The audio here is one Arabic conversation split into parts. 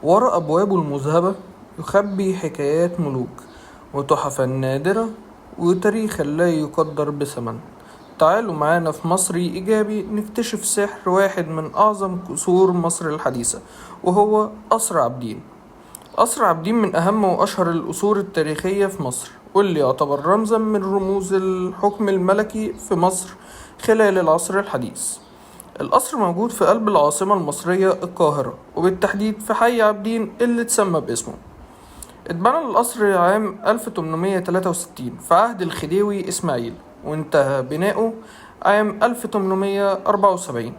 وراء أبوابه المذهبة يخبي حكايات ملوك وتحفا نادرة وتاريخا لا يقدر بثمن. تعالوا معانا في مصري إيجابي نكتشف سحر واحد من أعظم قصور مصر الحديثة، وهو قصر عابدين. قصر عابدين من أهم وأشهر القصور التاريخية في مصر، واللي يعتبر رمزا من رموز الحكم الملكي في مصر خلال العصر الحديث. القصر موجود في قلب العاصمة المصرية القاهرة، وبالتحديد في حي عابدين اللي اتسمى باسمه. اتبنى القصر عام 1863 في عهد الخديوي إسماعيل، وانتهى بناؤه عام 1874.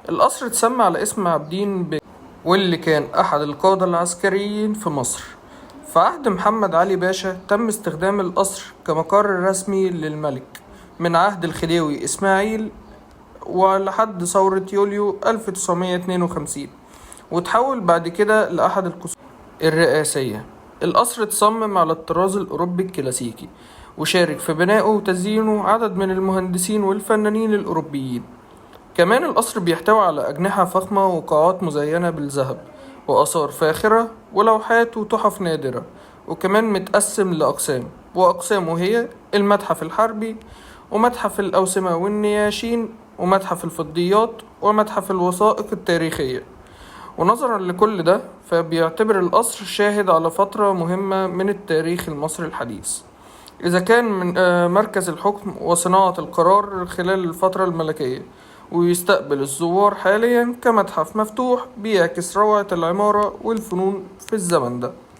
القصر اتسمى على اسم عابدين واللي كان أحد القادة العسكريين في مصر. في عهد محمد علي باشا تم استخدام القصر كمقر رسمي للملك من عهد الخديوي إسماعيل ولحد ثورة يوليو 1952، وتحول بعد كده لأحد القصور الرئاسية. القصر اتصمم على الطراز الأوروبي الكلاسيكي، وشارك في بنائه وتزيينه عدد من المهندسين والفنانين الأوروبيين. كمان القصر بيحتوي على أجنحة فخمة وقاعات مزينة بالذهب وآثار فاخرة ولوحات وتحف نادرة، وكمان متقسم لأقسام، وأقسامه هي المتحف الحربي ومتحف الأوسمة والنياشين ومتحف الفضيات ومتحف الوثائق التاريخية. ونظرا لكل ده فبيعتبر القصر شاهد على فترة مهمة من التاريخ المصري الحديث، إذا كان من مركز الحكم وصناعة القرار خلال الفترة الملكية، ويستقبل الزوار حاليا كمتحف مفتوح بيعكس روعة العمارة والفنون في الزمن ده.